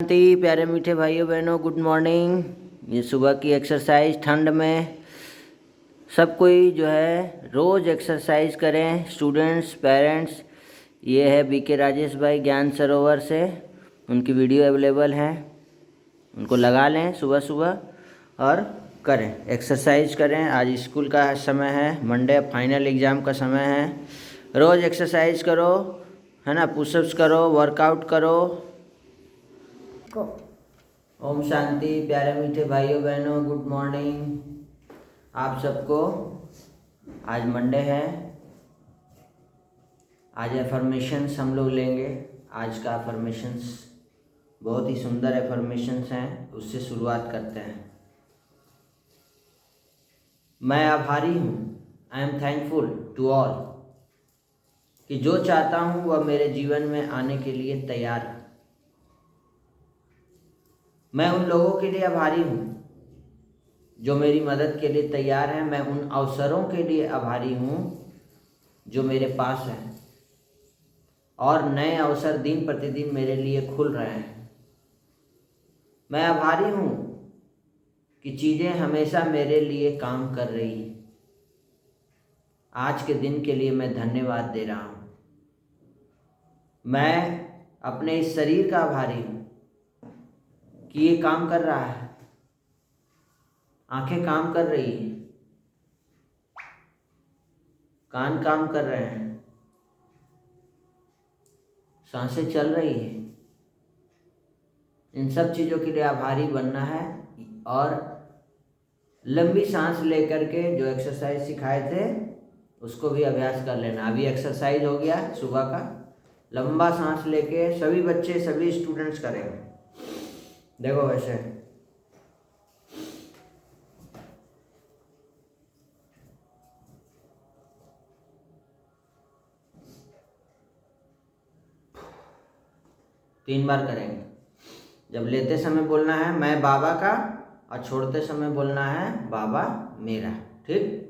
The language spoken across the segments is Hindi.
शांति। प्यारे मीठे भाइयों बहनों, गुड मॉर्निंग। ये सुबह की एक्सरसाइज ठंड में सब कोई जो है रोज़ एक्सरसाइज करें, स्टूडेंट्स, पेरेंट्स। ये है बीके राजेश भाई ज्ञान सरोवर से, उनकी वीडियो अवेलेबल है, उनको लगा लें सुबह सुबह और करें, एक्सरसाइज करें। आज स्कूल का समय है, मंडे फाइनल एग्ज़ाम का समय है। रोज़ एक्सरसाइज करो, है ना, पुशअप्स करो, वर्कआउट करो। ओम शांति। प्यारे मीठे भाइयों बहनों, गुड मॉर्निंग आप सबको। आज मंडे है, आज एफर्मेशंस हम लोग लेंगे। आज का एफर्मेशंस बहुत ही सुंदर एफर्मेशंस हैं, उससे शुरुआत करते हैं। मैं आभारी हूँ, I am thankful to all, कि जो चाहता हूँ वह मेरे जीवन में आने के लिए तैयार है। मैं उन लोगों के लिए आभारी हूँ जो मेरी मदद के लिए तैयार हैं। मैं उन अवसरों के लिए आभारी हूँ जो मेरे पास हैं, और नए अवसर दिन प्रतिदिन मेरे लिए खुल रहे हैं। मैं आभारी हूँ कि चीज़ें हमेशा मेरे लिए काम कर रही हैं। आज के दिन के लिए मैं धन्यवाद दे रहा हूँ। मैं अपने इस शरीर का आभारी हूँ कि ये काम कर रहा है, आंखें काम कर रही हैं, कान काम कर रहे हैं, सांसें चल रही हैं। इन सब चीज़ों के लिए आभारी बनना है, और लंबी सांस लेकर के जो एक्सरसाइज सिखाए थे उसको भी अभ्यास कर लेना। अभी एक्सरसाइज हो गया सुबह का, लंबा सांस लेके सभी बच्चे, सभी स्टूडेंट्स करेंगे। देखो वैसे 3 बार करेंगे। जब लेते समय बोलना है मैं बाबा का, और छोड़ते समय बोलना है बाबा मेरा। ठीक।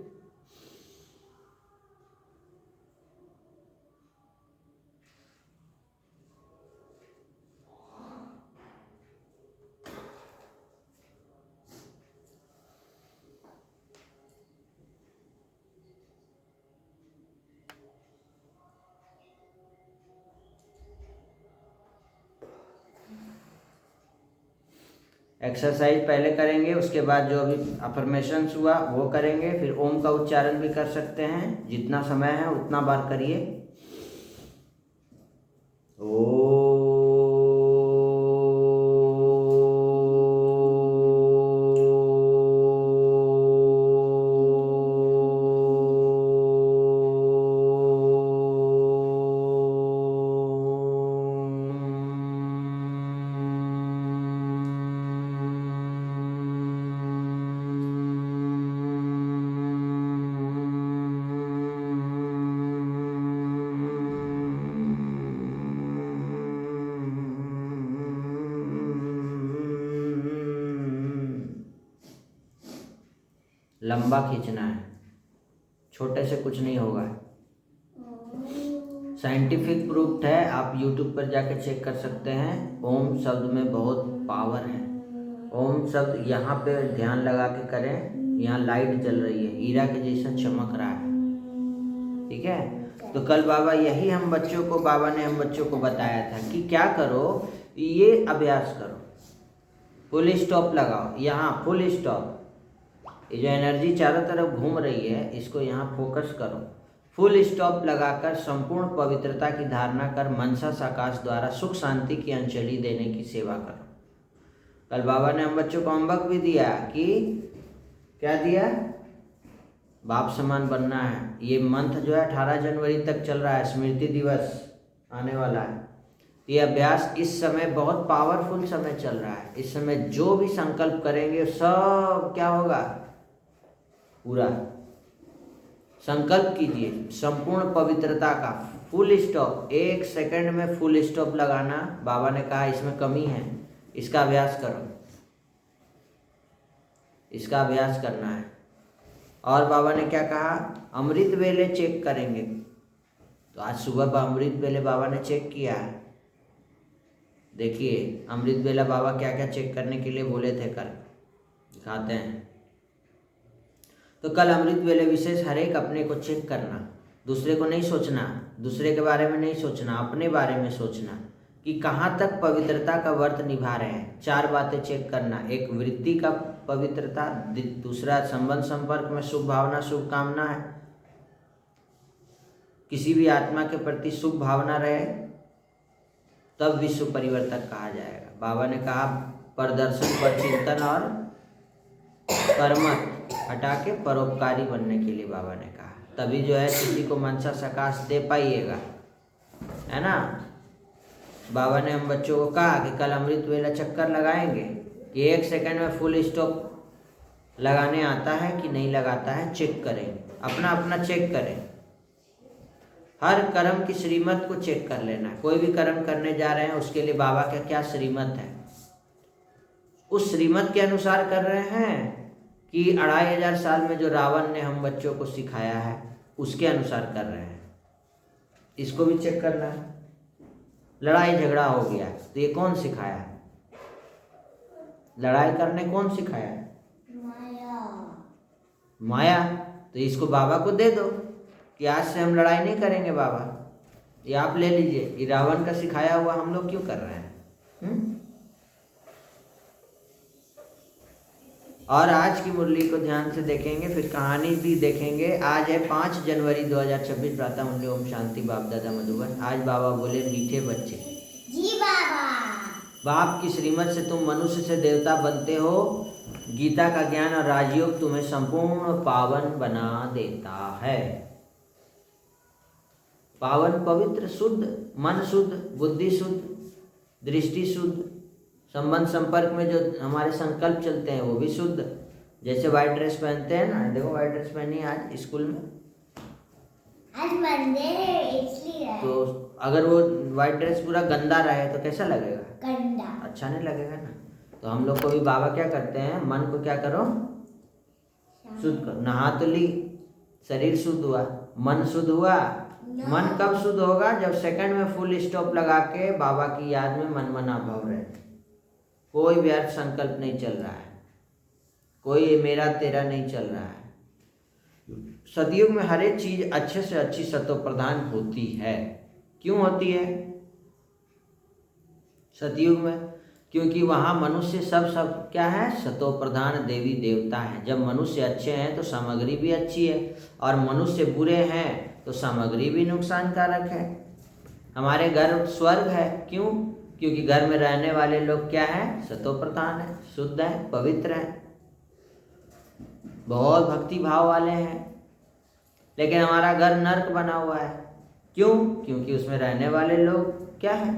एक्सरसाइज पहले करेंगे, उसके बाद जो अभी अफर्मेशंस हुआ वो करेंगे। फिर ओम का उच्चारण भी कर सकते हैं, जितना समय है उतना बार करिए। ओ लंबा खींचना है, छोटे से कुछ नहीं होगा। साइंटिफिक प्रूफ है, आप YouTube पर जाकर चेक कर सकते हैं। ओम शब्द में बहुत पावर है। ओम शब्द यहाँ पे ध्यान लगा के करें, यहाँ लाइट जल रही है, हीरा के जैसा चमक रहा है। ठीक है। तो कल बाबा ने हम बच्चों को बताया था कि क्या करो, ये अभ्यास करो, फुल स्टॉप लगाओ, यहाँ फुल स्टॉप। ये जो एनर्जी चारों तरफ घूम रही है इसको यहाँ फोकस करो। फुल स्टॉप लगाकर संपूर्ण पवित्रता की धारणा कर मनसा साकाश द्वारा सुख शांति की अंजलि देने की सेवा करो। कल बाबा ने हम बच्चों को होमवर्क भी दिया कि क्या दिया, बाप समान बनना है। ये मंथ जो है 18 जनवरी तक चल रहा है, स्मृति दिवस आने वाला है। ये अभ्यास इस समय बहुत पावरफुल समय चल रहा है। इस समय जो भी संकल्प करेंगे सब क्या होगा, पूरा संकल्प कीजिए संपूर्ण पवित्रता का। फुल स्टॉप, 1 सेकंड में फुल स्टॉप लगाना। बाबा ने कहा इसमें कमी है, इसका अभ्यास करो, इसका अभ्यास करना है। और बाबा ने क्या कहा, अमृत वेले चेक करेंगे। तो आज सुबह अमृत वेले बाबा ने चेक किया है। देखिए अमृत वेला बाबा क्या क्या चेक करने के लिए बोले थे कल, दिखाते हैं। तो कल अमृत वेले विशेष हर एक अपने को चेक करना, दूसरे को नहीं सोचना, दूसरे के बारे में नहीं सोचना, अपने बारे में सोचना कि कहाँ तक पवित्रता का व्रत निभा रहे हैं। 4 बातें चेक करना, एक वृत्ति का पवित्रता, दूसरा संबंध संपर्क में शुभ भावना शुभकामना है, किसी भी आत्मा के प्रति शुभ भावना रहे तब विश्व परिवर्तक कहा जाएगा। बाबा ने कहा प्रदर्शन पर चिंतन और कर्मठ हटा के परोपकारी बनने के लिए बाबा ने कहा, तभी जो है किसी को मनसा सकाश दे पाइएगा, है ना। बाबा ने हम बच्चों को कहा कि कल अमृत वेला चक्कर लगाएंगे कि 1 सेकंड में फुल स्टॉप लगाने आता है कि नहीं लगाता है, चेक करें, अपना अपना चेक करें। हर कर्म की श्रीमत को चेक कर लेना। कोई भी कर्म करने जा रहे हैं उसके लिए बाबा का क्या श्रीमत है, उस श्रीमत के अनुसार कर रहे हैं कि 2500 साल में जो रावण ने हम बच्चों को सिखाया है उसके अनुसार कर रहे हैं, इसको भी चेक करना है। लड़ाई झगड़ा हो गया तो ये कौन सिखाया है, लड़ाई करने कौन सिखाया है, माया। तो इसको बाबा को दे दो कि आज से हम लड़ाई नहीं करेंगे बाबा, ये आप ले लीजिए, ये रावण का सिखाया हुआ हम लोग क्यों कर रहे हैं। और आज की मुरली को ध्यान से देखेंगे, फिर कहानी भी देखेंगे। आज है 5 जनवरी 2026, प्रातः मुरली ओम शांति बाप दादा मधुबन। आज बाबा बोले मीठे बच्चे जी बाबा, बाप की श्रीमत से तुम मनुष्य से देवता बनते हो। गीता का ज्ञान और राजयोग तुम्हें संपूर्ण पावन बना देता है। पावन पवित्र शुद्ध, मन शुद्ध, बुद्धि शुद्ध, दृष्टि शुद्ध, संबंध संपर्क में जो हमारे संकल्प चलते हैं वो भी शुद्ध। जैसे वाइट ड्रेस पहनते हैं ना, देखो वाइट ड्रेस पहनी आज स्कूल में, आज मंडे है इसलिए। तो अगर वो वाइट ड्रेस पूरा गंदा रहे तो कैसा लगेगा, गंदा, अच्छा नहीं लगेगा ना। तो हम लोग को भी बाबा क्या करते हैं, मन को क्या करो, शुद्ध करो। नहा तो ली, शरीर शुद्ध हुआ, मन शुद्ध हुआ। मन कब शुद्ध होगा, जब सेकंड में फुल स्टॉप लगा के बाबा की याद में मन मना भाव रहे, कोई व्यर्थ संकल्प नहीं चल रहा है, कोई मेरा तेरा नहीं चल रहा है। सतयुग में हर एक चीज अच्छे से अच्छी सतो प्रधान होती है। क्यों होती है सतयुग में, क्योंकि वहाँ मनुष्य सब क्या है, सतो प्रधान देवी देवता है। जब मनुष्य अच्छे हैं तो सामग्री भी अच्छी है, और मनुष्य बुरे हैं तो सामग्री भी नुकसानकारक है। हमारे घर स्वर्ग है, क्यों, क्योंकि घर में रहने वाले लोग क्या हैं, सतो प्रधान है, शुद्ध है, पवित्र है, बहुत भक्ति भाव वाले हैं। लेकिन हमारा घर नर्क बना हुआ है, क्यों, क्योंकि उसमें रहने वाले लोग क्या है,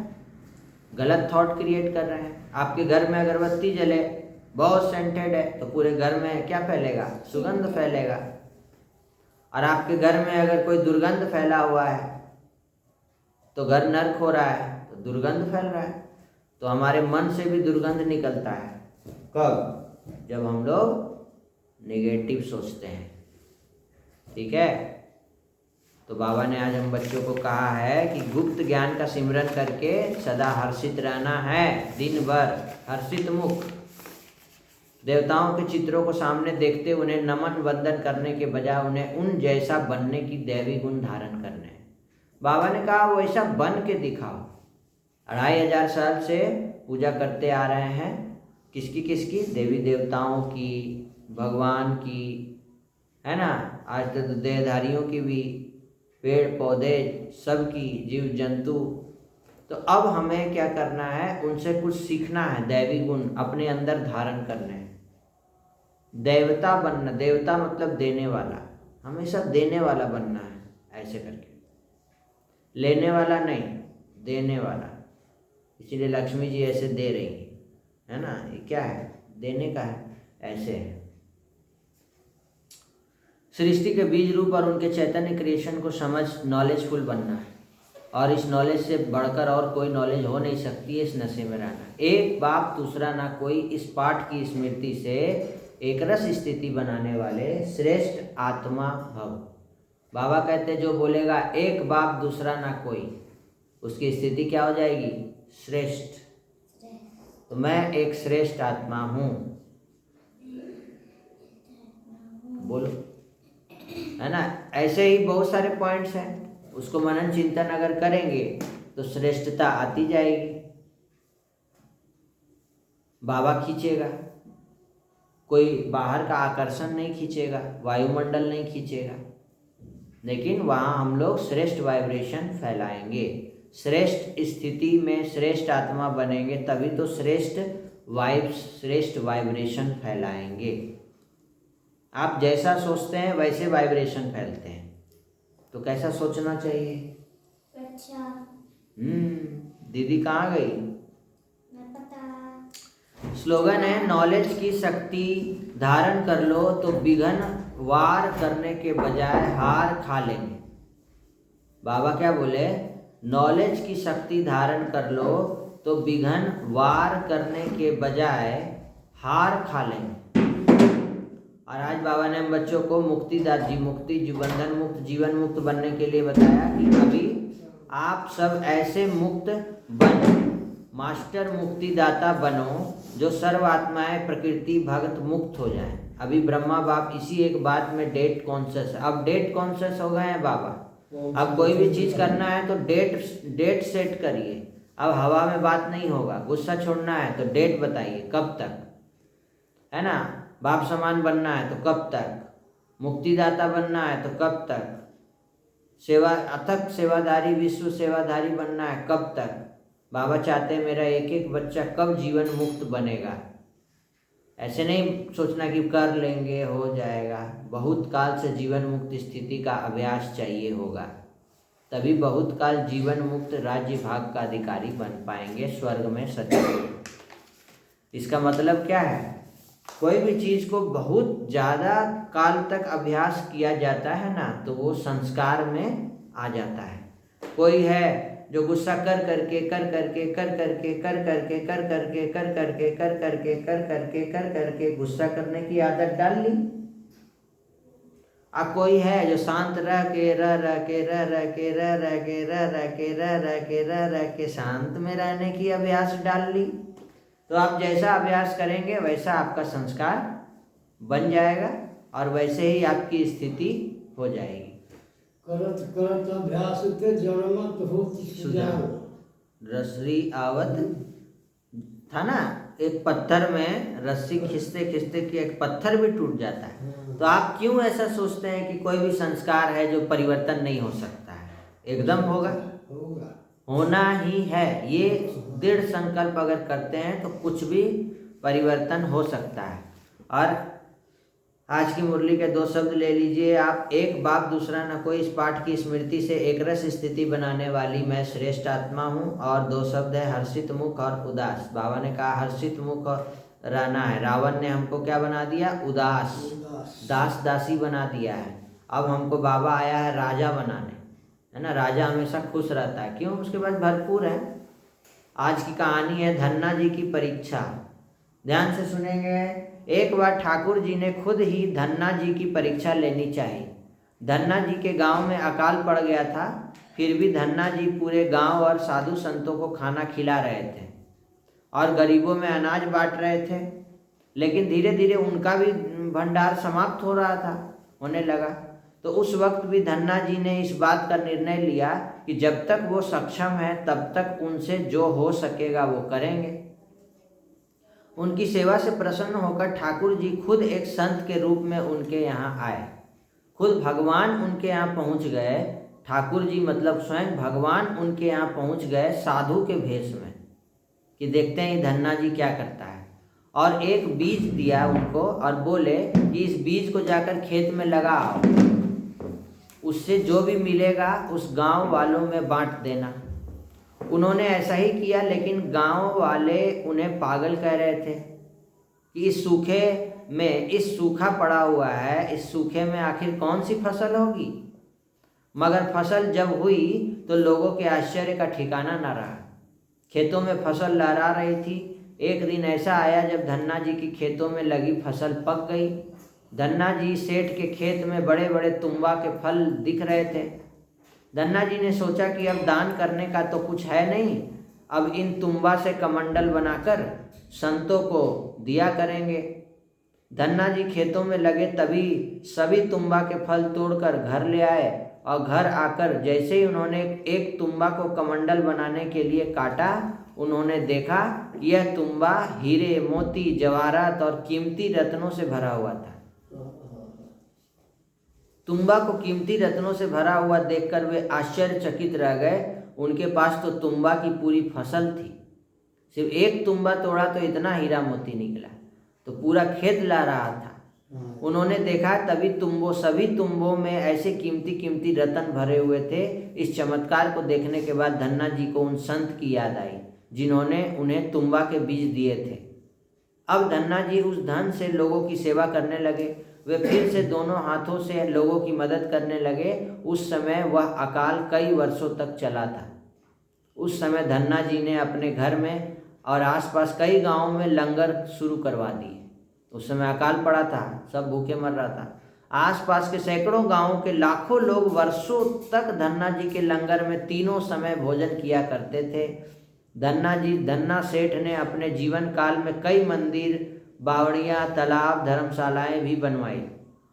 गलत थॉट क्रिएट कर रहे हैं। आपके घर में अगरबत्ती जले, बहुत सेंटेड है, तो पूरे घर में क्या फैलेगा, सुगंध फैलेगा। और आपके घर में अगर कोई दुर्गंध फैला हुआ है तो घर नर्क हो रहा है, तो दुर्गंध फैल रहा है। तो हमारे मन से भी दुर्गंध निकलता है, कब, जब हम लोग नेगेटिव सोचते हैं, ठीक है। तो बाबा ने आज हम बच्चों को कहा है कि गुप्त ज्ञान का सिमरन करके सदा हर्षित रहना है, दिन भर हर्षित मुख। देवताओं के चित्रों को सामने देखते उन्हें नमन वंदन करने के बजाय उन्हें उन जैसा बनने की दैवी गुण धारण करने हैं। बाबा ने कहा वो ऐसा बन के दिखाओ। 2500 साल से पूजा करते आ रहे हैं, किसकी किसकी, देवी देवताओं की, भगवान की, है ना। आज तक तो देहधारियों की भी, पेड़ पौधे सबकी, जीव जंतु। तो अब हमें क्या करना है, उनसे कुछ सीखना है, दैवी गुण अपने अंदर धारण करने हैं, देवता बनना। देवता मतलब देने वाला, हमेशा देने वाला बनना है, ऐसे करके, लेने वाला नहीं, देने वाला। इसीलिए लक्ष्मी जी ऐसे दे रही है ना, ये क्या है, देने का है, ऐसे है। सृष्टि के बीज रूप और उनके चैतन्य क्रिएशन को समझ नॉलेजफुल बनना है, और इस नॉलेज से बढ़कर और कोई नॉलेज हो नहीं सकती है। इस नशे में रहना, एक बाप दूसरा ना कोई, इस पाठ की स्मृति से एक रस स्थिति बनाने वाले श्रेष्ठ आत्मा भव। बाबा कहते जो बोलेगा एक बाप दूसरा ना कोई, उसकी स्थिति क्या हो जाएगी, श्रेष्ठ। तो मैं एक श्रेष्ठ आत्मा हूँ। बोलो, है ना। ऐसे ही बहुत सारे पॉइंट्स हैं, उसको मनन चिंतन अगर करेंगे तो श्रेष्ठता आती जाएगी। बाबा खींचेगा, कोई बाहर का आकर्षण नहीं खींचेगा, वायुमंडल नहीं खींचेगा, लेकिन वहाँ हम लोग श्रेष्ठ वाइब्रेशन फैलाएंगे। श्रेष्ठ स्थिति में श्रेष्ठ आत्मा बनेंगे, तभी तो श्रेष्ठ वाइब्रेशन फैलाएंगे। आप जैसा सोचते हैं वैसे वाइब्रेशन फैलते हैं, तो कैसा सोचना चाहिए? अच्छा। दीदी कहाँ गई? मैं पता। स्लोगन है, नॉलेज की शक्ति धारण कर लो तो विघ्न वार करने के बजाय हार खा लेंगे। बाबा क्या बोले? नॉलेज की शक्ति धारण कर लो तो विघ्न वार करने के बजाय हार खा लेंगे। और आज बाबा ने हम बच्चों को मुक्तिदाता जी, मुक्ति बंधन मुक्त, जीवन मुक्त बनने के लिए बताया कि अभी आप सब ऐसे मुक्त बनो, मास्टर मुक्तिदाता बनो जो सर्व आत्माएं प्रकृति भगत मुक्त हो जाएं। अभी ब्रह्मा बाप इसी एक बात में डेट कॉन्शियस है। अब डेट कॉन्शियस हो गए हैं बाबा। अब कोई भी चीज़ करना है तो डेट सेट करिए। अब हवा में बात नहीं होगा। गुस्सा छोड़ना है तो डेट बताइए कब तक, है ना। बाप समान बनना है तो कब तक, मुक्तिदाता बनना है तो कब तक, सेवा अथक सेवाधारी विश्व सेवाधारी बनना है कब तक। बाबा चाहते हैं मेरा एक एक बच्चा कब जीवन मुक्त बनेगा। ऐसे नहीं सोचना कि कर लेंगे हो जाएगा। बहुत काल से जीवन मुक्त स्थिति का अभ्यास चाहिए होगा, तभी बहुत काल जीवन मुक्त राज्य भाग का अधिकारी बन पाएंगे स्वर्ग में सदैव। इसका मतलब क्या है? कोई भी चीज़ को बहुत ज़्यादा काल तक अभ्यास किया जाता है ना, तो वो संस्कार में आ जाता है। कोई है जो गुस्सा कर करके गुस्सा करने की आदत डाल ली। अब कोई है जो शांत रह के शांत में रहने की अभ्यास डाल ली। तो आप जैसा अभ्यास करेंगे वैसा आपका संस्कार बन जाएगा और वैसे ही आपकी स्थिति हो जाएगी। करत करत अभ्यास ते जन्मत होती सुजान। रस्सी आवत था ना, एक पत्थर में रस्सी खींचते खींचते कि एक पत्थर भी टूट जाता है। तो आप क्यों ऐसा सोचते हैं कि कोई भी संस्कार है जो परिवर्तन नहीं हो सकता है? एकदम होगा, होना ही है। ये दृढ़ संकल्प अगर करते हैं तो कुछ भी परिवर्तन हो सकता है। और आज की मुरली के 2 शब्द ले लीजिए आप, एक बाप दूसरा न कोई। इस पाठ की स्मृति से एक रस स्थिति बनाने वाली मैं श्रेष्ठ आत्मा हूँ। और 2 शब्द है, हर्षित मुख और उदास। बाबा ने कहा हर्षित मुख और रहना है। रावण ने हमको क्या बना दिया? उदास, दास दासी बना दिया है। अब हमको बाबा आया है राजा बनाने, है ना। राजा हमेशा खुश रहता है, क्यों? उसके पास भरपूर है। आज की कहानी है धन्ना जी की परीक्षा। ध्यान से सुनेंगे। एक बार ठाकुर जी ने खुद ही धन्ना जी की परीक्षा लेनी चाहिए। धन्ना जी के गांव में अकाल पड़ गया था, फिर भी धन्ना जी पूरे गांव और साधु संतों को खाना खिला रहे थे और गरीबों में अनाज बांट रहे थे। लेकिन धीरे धीरे उनका भी भंडार समाप्त हो रहा था, होने लगा। तो उस वक्त भी धन्ना जी ने इस बात का निर्णय लिया कि जब तक वो सक्षम है तब तक उनसे जो हो सकेगा वो करेंगे। उनकी सेवा से प्रसन्न होकर ठाकुर जी खुद एक संत के रूप में उनके यहाँ आए। खुद भगवान उनके यहाँ पहुँच गए। ठाकुर जी मतलब स्वयं भगवान उनके यहाँ पहुँच गए साधु के भेष में, कि देखते हैं ये धन्ना जी क्या करता है। और एक बीज दिया उनको और बोले कि इस बीज को जाकर खेत में लगाओ, उससे जो भी मिलेगा उस गांव वालों में बांट देना। उन्होंने ऐसा ही किया, लेकिन गांव वाले उन्हें पागल कह रहे थे कि इस सूखे में, इस सूखा पड़ा हुआ है, इस सूखे में आखिर कौन सी फसल होगी। मगर फसल जब हुई तो लोगों के आश्चर्य का ठिकाना न रहा। खेतों में फसल लहरा रही थी। एक दिन ऐसा आया जब धन्ना जी की खेतों में लगी फसल पक गई। धन्ना जी सेठ के खेत में बड़े बड़े तुम्बा के फल दिख रहे थे। धन्ना जी ने सोचा कि अब दान करने का तो कुछ है नहीं, अब इन तुम्बा से कमंडल बनाकर संतों को दिया करेंगे। धन्ना जी खेतों में लगे तभी सभी तुम्बा के फल तोड़कर घर ले आए और घर आकर जैसे ही उन्होंने एक तुम्बा को कमंडल बनाने के लिए काटा, उन्होंने देखा कि यह तुम्बा हीरे, मोती, जवाहरात और कीमती रत्नों से भरा हुआ था। तुम्बा को कीमती रत्नों से भरा हुआ देखकर वे आश्चर्यचकित रह गए। उनके पास तो तुम्बा की पूरी फसल थी। सिर्फ एक तुम्बा तोड़ा तो इतना हीरा मोती निकला, तो पूरा खेत ला रहा था। उन्होंने देखा तभी सभी तुम्बों में ऐसे कीमती कीमती रत्न भरे हुए थे। इस चमत्कार को देखने के बाद धन्ना जी को उन संत की याद आई जिन्होंने उन्हें तुम्बा के बीज दिए थे। अब धन्ना जी उस धन से लोगों की सेवा करने लगे। वे फिर से दोनों हाथों से लोगों की मदद करने लगे। उस समय वह अकाल कई वर्षों तक चला था। उस समय धन्ना जी ने अपने घर में और आसपास कई गांवों में लंगर शुरू करवा दिए। उस समय अकाल पड़ा था, सब भूखे मर रहा था। आसपास के सैकड़ों गांवों के लाखों लोग वर्षों तक धन्ना जी के लंगर में तीनों समय भोजन किया करते थे। धन्ना सेठ ने अपने जीवन काल में कई मंदिर, बावड़ियाँ, तालाब, धर्मशालाएं भी बनवाई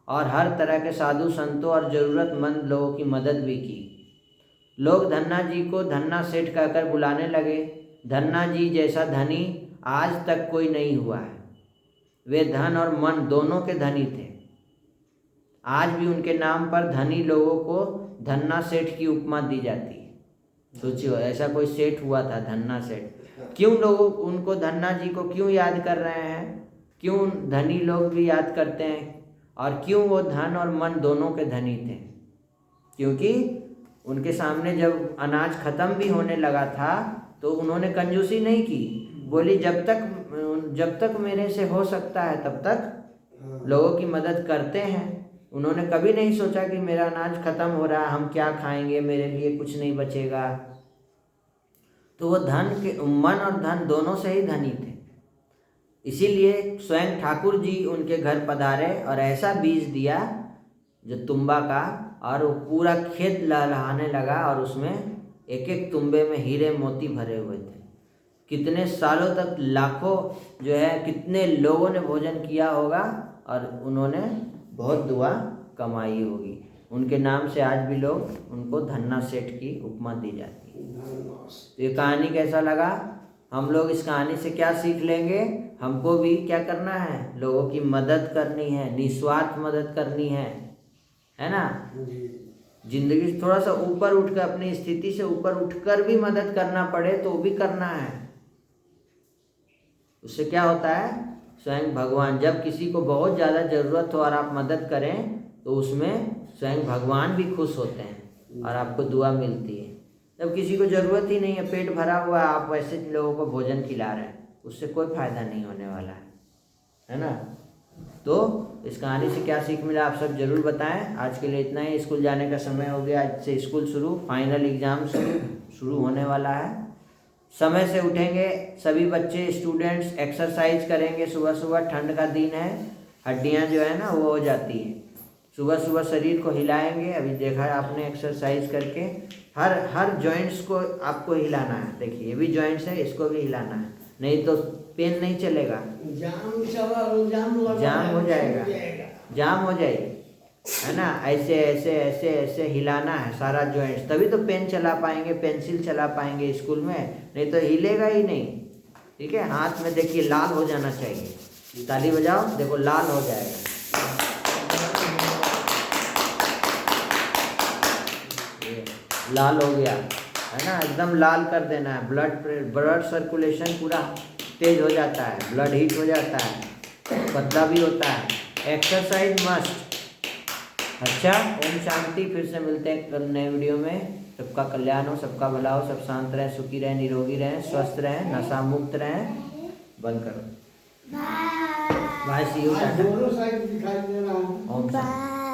और हर तरह के साधु संतों और ज़रूरतमंद लोगों की मदद भी की। लोग धन्ना जी को धन्ना सेठ कहकर बुलाने लगे। धन्ना जी जैसा धनी आज तक कोई नहीं हुआ है। वे धन और मन दोनों के धनी थे। आज भी उनके नाम पर धनी लोगों को धन्ना सेठ की उपमा दी जाती है। सोचिए, ऐसा कोई सेठ हुआ था, धन्ना सेठ। क्यों लोग उनको, धन्ना जी को क्यों याद कर रहे हैं? क्यों धनी लोग भी याद करते हैं? और क्यों वो धन और मन दोनों के धनी थे? क्योंकि उनके सामने जब अनाज खत्म भी होने लगा था तो उन्होंने कंजूसी नहीं की। बोली जब तक मेरे से हो सकता है तब तक लोगों की मदद करते हैं। उन्होंने कभी नहीं सोचा कि मेरा अनाज खत्म हो रहा है, हम क्या खाएंगे, मेरे लिए कुछ नहीं बचेगा। तो वो मन और धन दोनों से ही धनी थे। इसीलिए स्वयं ठाकुर जी उनके घर पधारे और ऐसा बीज दिया जो तुम्बा का, और वो पूरा खेत लहलहाने लगा और उसमें एक एक तुम्बे में हीरे मोती भरे हुए थे। कितने सालों तक लाखों जो है, कितने लोगों ने भोजन किया होगा और उन्होंने बहुत दुआ कमाई होगी। उनके नाम से आज भी लोग उनको धन्ना सेठ की उपमा दी जाती है। तो ये कहानी कैसा लगा? हम लोग इस कहानी से क्या सीख लेंगे? हमको भी क्या करना है? लोगों की मदद करनी है, निस्वार्थ मदद करनी है ना? जिंदगी से थोड़ा सा ऊपर उठकर, अपनी स्थिति से ऊपर उठकर भी मदद करना पड़े तो वो भी करना है। उससे क्या होता है? स्वयं भगवान, जब किसी को बहुत ज़्यादा ज़रूरत हो और आप मदद करें तो उसमें स्वयं भगवान भी खुश होते हैं और आपको दुआ मिलती है। जब किसी को ज़रूरत ही नहीं है, पेट भरा हुआ है, आप वैसे लोगों को भोजन खिला रहे हैं, उससे कोई फ़ायदा नहीं होने वाला है ना? तो इस कहानी से क्या सीख मिला, आप सब ज़रूर बताएं। आज के लिए इतना ही। स्कूल जाने का समय हो गया, आज से स्कूल शुरू, फाइनल एग्ज़ाम शुरू होने वाला है। समय से उठेंगे सभी बच्चे, स्टूडेंट्स, एक्सरसाइज करेंगे सुबह सुबह। ठंड का दिन है, हड्डियां जो है ना वो हो जाती है। सुबह सुबह शरीर को हिलाएंगे। अभी देखा है आपने एक्सरसाइज करके, हर जॉइंट्स को आपको हिलाना है। देखिए ये भी जॉइंट्स है, इसको भी हिलाना है, नहीं तो पेन नहीं चलेगा, जाम हो जाएगा, जाम हो जाएगी, है ना? ऐसे ऐसे ऐसे ऐसे हिलाना है सारा जॉइंट्स, तभी तो पेन चला पाएंगे, पेंसिल चला पाएंगे स्कूल में, नहीं तो हिलेगा ही नहीं। ठीक है, हाथ में देखिए लाल हो जाना चाहिए। ताली बजाओ, देखो लाल हो जाएगा। लाल हो गया है ना, एकदम लाल कर देना है। ब्लड सर्कुलेशन पूरा तेज हो जाता है, ब्लड हीट हो जाता है, पतला भी होता है। Exercise must. अच्छा, ओम शांति। फिर से मिलते हैं कल नए वीडियो में। सबका कल्याण हो, सबका भला हो, सब शांत रहें, सुखी रहें, निरोगी रहें, स्वस्थ रहें, नशा मुक्त रहें। बंद करो। Bye, see you, tata. दोनों साइड दिखाई दे रहा हूँ। ओम शांति।